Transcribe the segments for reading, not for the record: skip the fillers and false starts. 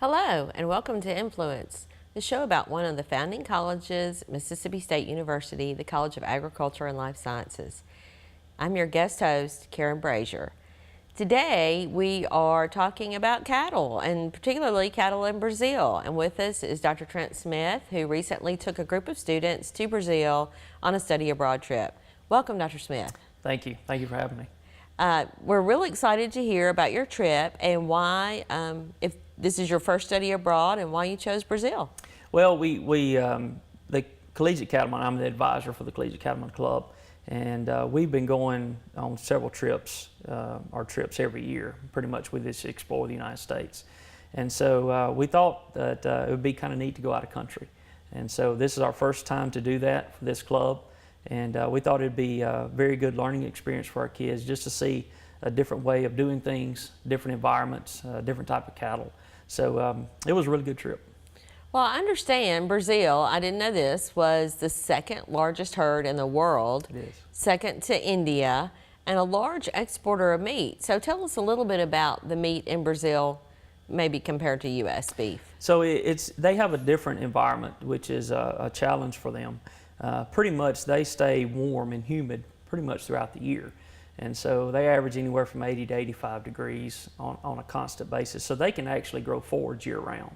Hello, and welcome to Influence, the show about one of the founding colleges, Mississippi State University, the College of Agriculture and Life Sciences. I'm your guest host, Karen Brazier. Today, we are talking about cattle, and particularly cattle in Brazil. And with us is Dr. Trent Smith, who recently took a group of students to Brazil on a study abroad trip. Welcome, Dr. Smith. Thank you. Thank you for having me. We're really excited to hear about your trip and why, if this is your first study abroad, and why you chose Brazil. Well, the Collegiate Cattleman, I'm the advisor for the Collegiate Cattleman Club, and we've been going on several trips, our trips every year. Pretty much we just explore the United States. And so we thought that it would be kind of neat to go out of country. And so this is our first time to do that for this club. And we thought it'd be a very good learning experience for our kids just to see a different way of doing things, different environments, different type of cattle. So it was a really good trip. Well, I understand Brazil, I didn't know this, was the second largest herd in the world, It is. second to India, and a large exporter of meat. So tell us a little bit about the meat in Brazil, maybe compared to U.S. beef. So they have a different environment, which is a challenge for them. Pretty much they stay warm and humid pretty much throughout the year. And so they average anywhere from 80 to 85 degrees on a constant basis. So they can actually grow forage year round.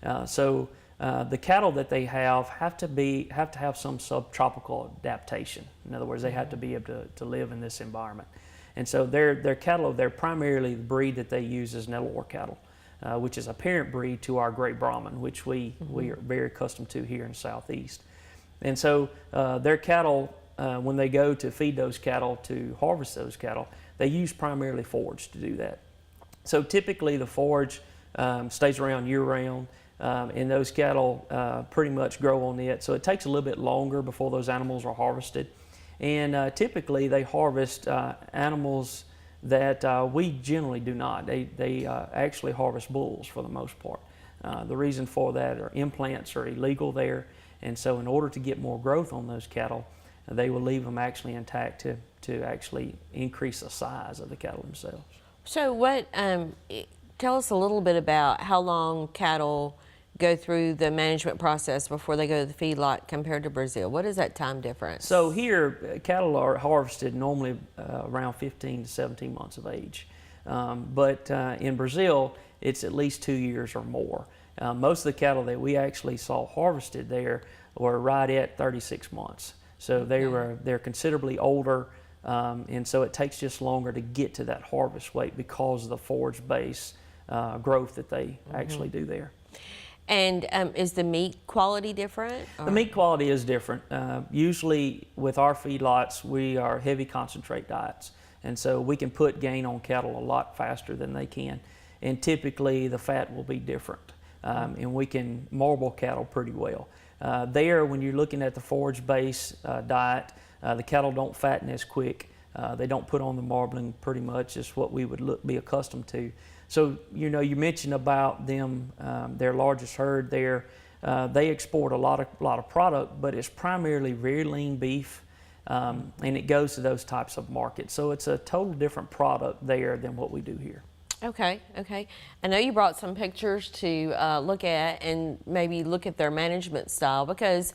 The cattle that they have to have some subtropical adaptation. In other words, they have to be able to live in this environment. And so their cattle, they're primarily the breed that they use is Nelore cattle, which is a parent breed to our Great Brahman, which we are very accustomed to here in the Southeast. And so their cattle, when they go to feed those cattle, to harvest those cattle, they use primarily forage to do that. So typically the forage stays around year-round, and those cattle pretty much grow on it. So it takes a little bit longer before those animals are harvested. And typically they harvest animals that we generally do not. They actually harvest bulls for the most part. The reason for that are implants are illegal there. And so in order to get more growth on those cattle, they will leave them actually intact to actually increase the size of the cattle themselves. So tell us a little bit about how long cattle go through the management process before they go to the feedlot compared to Brazil. What is that time difference? So here, cattle are harvested normally around 15 to 17 months of age. But in Brazil, it's at least 2 years or more. Most of the cattle that we actually saw harvested there were right at 36 months. So they're considerably older, and so it takes just longer to get to that harvest weight because of the forage base growth that they actually do there. And is the meat quality different? The meat quality is different. Usually with our feedlots, we are heavy concentrate diets, and so we can put gain on cattle a lot faster than they can. And typically the fat will be different. And we can marble cattle pretty well. There, when you're looking at the forage-based diet, the cattle don't fatten as quick. They don't put on the marbling pretty much. It's what we would be accustomed to. So, you mentioned about them, their largest herd there. They export a lot of product, but it's primarily very lean beef, and it goes to those types of markets. So it's a total different product there than what we do here. Okay. I know you brought some pictures to look at and maybe look at their management style, because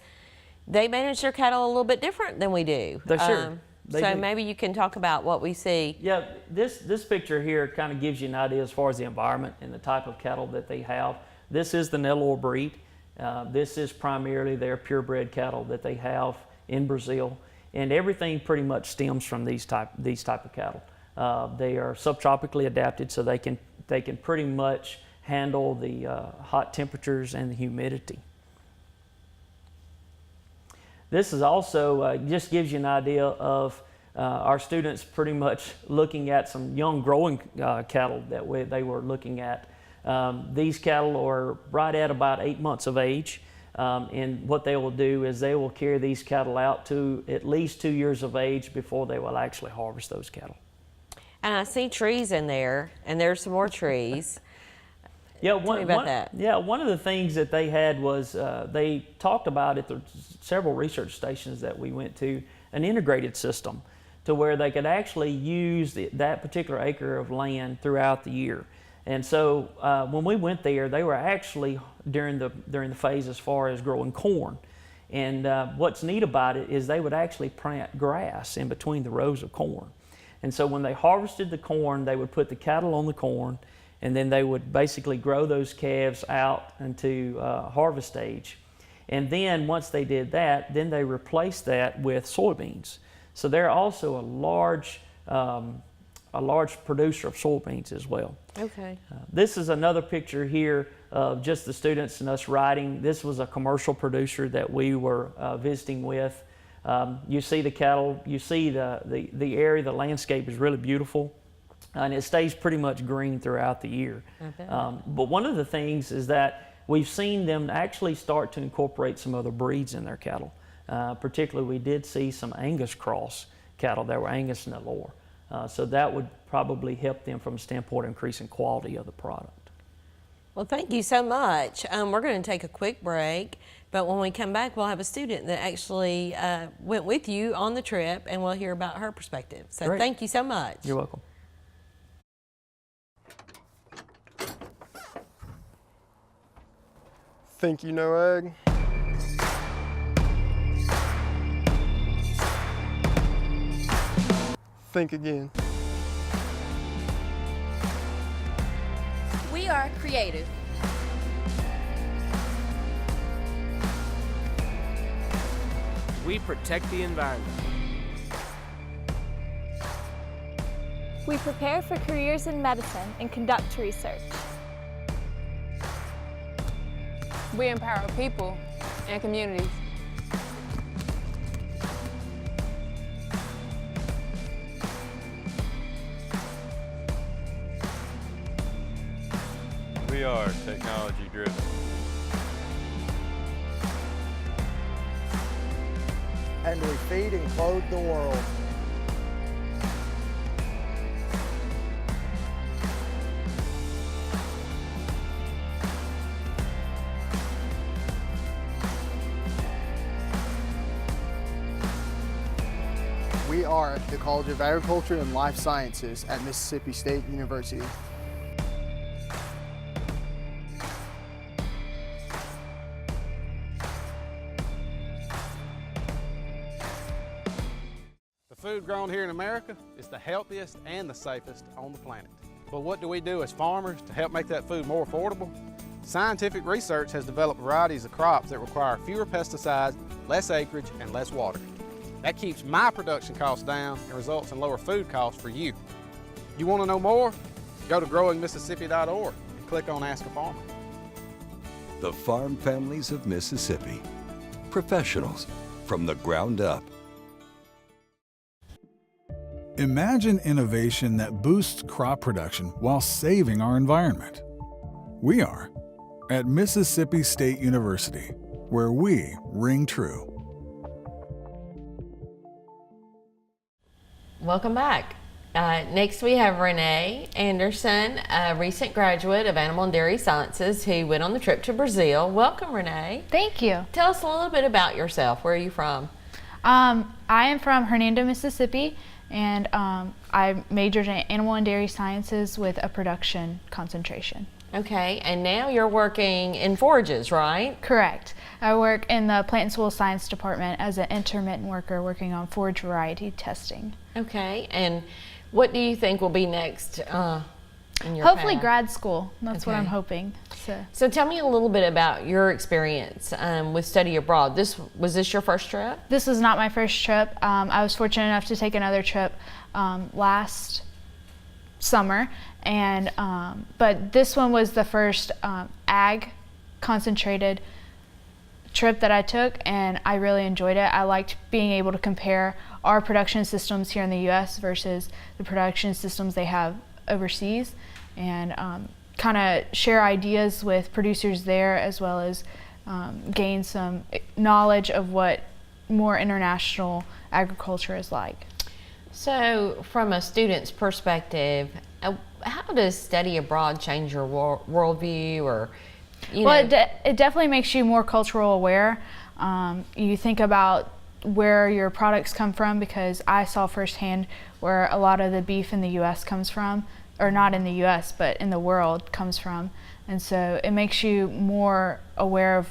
they manage their cattle a little bit different than we do. Sure. They do. Maybe you can talk about what we see. Yeah, this picture here kind of gives you an idea as far as the environment and the type of cattle that they have. This is the Nelore breed. This is primarily their purebred cattle that they have in Brazil, and everything pretty much stems from these type of cattle. They are subtropically adapted, so they can pretty much handle the hot temperatures and the humidity. This is also just gives you an idea of our students pretty much looking at some young growing cattle that they were looking at. These cattle are right at about 8 months of age, and what they will do is they will carry these cattle out to at least 2 years of age before they will actually harvest those cattle. And I see trees in there, and there's some more trees. Yeah, Tell me about that. Yeah, one of the things that they had was they talked about at the several research stations that we went to, an integrated system to where they could actually use that particular acre of land throughout the year. And so when we went there, they were actually during the phase as far as growing corn. And what's neat about it is they would actually plant grass in between the rows of corn. And so when they harvested the corn, they would put the cattle on the corn, and then they would basically grow those calves out into harvest stage. And then once they did that, then they replaced that with soybeans. So they're also a large producer of soybeans as well. Okay. This is another picture here of just the students and us riding. This was a commercial producer that we were visiting with. You see the cattle, you see the area, the landscape is really beautiful, and it stays pretty much green throughout the year. But one of the things is that we've seen them actually start to incorporate some other breeds in their cattle. Particularly, we did see some Angus cross cattle that were Angus Nelore. So that would probably help them from a standpoint of increasing quality of the product. Well, thank you so much. We're going to take a quick break, but when we come back, we'll have a student that actually went with you on the trip, and we'll hear about her perspective. So Great. Thank you so much. You're welcome. Think you know ag? Think again. We are creative. We protect the environment. We prepare for careers in medicine and conduct research. We empower people and communities. We are technology driven. And we feed and clothe the world. We are at the College of Agriculture and Life Sciences at Mississippi State University. The food grown here in America is the healthiest and the safest on the planet. But what do we do as farmers to help make that food more affordable? Scientific research has developed varieties of crops that require fewer pesticides, less acreage, and less water. That keeps my production costs down and results in lower food costs for you. You want to know more? Go to growingmississippi.org and click on Ask a Farmer. The Farm Families of Mississippi. Professionals from the ground up. Imagine innovation that boosts crop production while saving our environment. We are at Mississippi State University, where we ring true. Welcome back. Next we have Renee Anderson, a recent graduate of Animal and Dairy Sciences who went on the trip to Brazil. Welcome, Renee. Thank you. Tell us a little bit about yourself. Where are you from? I am from Hernando, Mississippi, and I majored in Animal and Dairy Sciences with a production concentration. Okay, and now you're working in forages, right? Correct. I work in the Plant and Soil Science Department as an intermittent worker working on forage variety testing. Okay, and what do you think will be next in your Hopefully path? grad school. That's what Okay. I'm hoping. So tell me a little bit about your experience with study abroad. Was this your first trip? This was not my first trip. I was fortunate enough to take another trip last summer, and but this one was the first ag concentrated trip that I took, and I really enjoyed it. I liked being able to compare our production systems here in the U.S. versus the production systems they have overseas, and kind of share ideas with producers there, as well as gain some knowledge of what more international agriculture is like. So from a student's perspective, how does study abroad change your worldview, or Well, it definitely makes you more cultural aware. You think about where your products come from, because I saw firsthand where a lot of the beef in the U.S. comes from. or not in the U.S., but in the world comes from. And so it makes you more aware of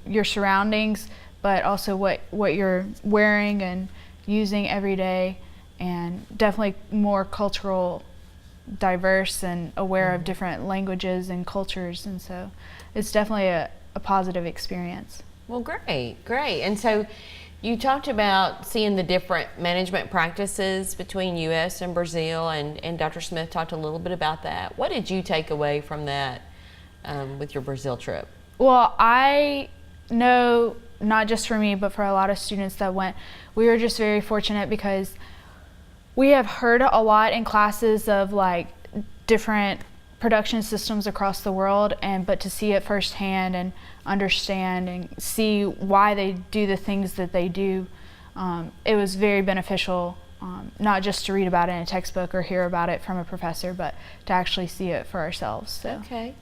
your surroundings, but also what you're wearing and using every day, and definitely more cultural diverse and aware of different languages and cultures. And so it's definitely a positive experience. Well, great. And so you talked about seeing the different management practices between U.S. and Brazil, and Dr. Smith talked a little bit about that. What did you take away from that with your Brazil trip? Well, I know, not just for me, but for a lot of students that went, we were just very fortunate because we have heard a lot in classes of like different production systems across the world, but to see it firsthand and understand and see why they do the things that they do, it was very beneficial, not just to read about it in a textbook or hear about it from a professor, but to actually see it for ourselves. So. Okay.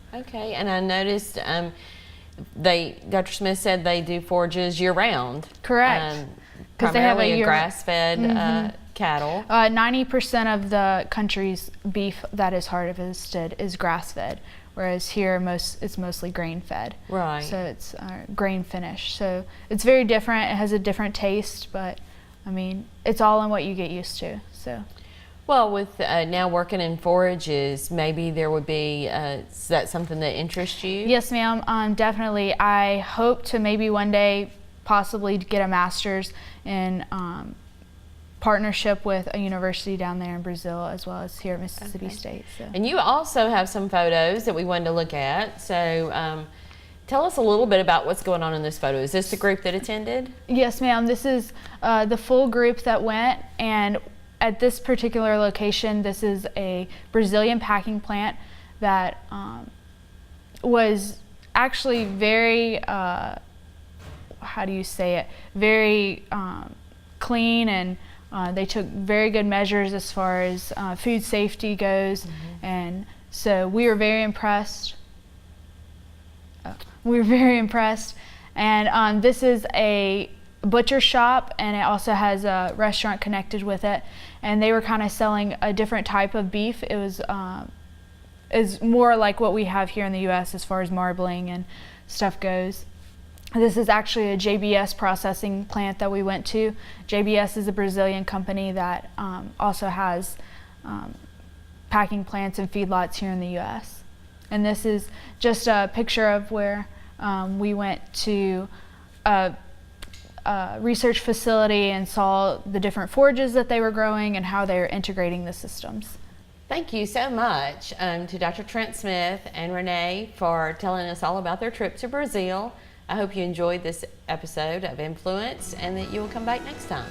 And I noticed Dr. Smith said they do forages year-round. Correct. Because they have a grass-fed cattle. 90% of the country's beef that is harvested is grass-fed, whereas here it's mostly grain-fed. Right. So it's grain finished. So it's very different. It has a different taste, but I mean, it's all in what you get used to. So. Well, with now working in forages, maybe there would be, is that something that interests you? Yes, ma'am, definitely. I hope to maybe one day possibly get a master's in partnership with a university down there in Brazil, as well as here at Mississippi State. So. And you also have some photos that we wanted to look at. So tell us a little bit about what's going on in this photo. Is this the group that attended? Yes, ma'am. This is the full group that went, and at this particular location, this is a Brazilian packing plant that was actually very, how do you say it, very clean, and they took very good measures as far as food safety goes. And so we were very impressed. And this is a butcher shop, and it also has a restaurant connected with it, and they were kind of selling a different type of beef. It was is more like what we have here in the U.S. as far as marbling and stuff goes. This is actually a JBS processing plant that we went to. JBS is a Brazilian company that also has packing plants and feedlots here in the U.S. And this is just a picture of where we went to a research facility and saw the different forages that they were growing and how they were integrating the systems. Thank you so much to Dr. Trent Smith and Renee for telling us all about their trip to Brazil. I hope you enjoyed this episode of Influence and that you will come back next time.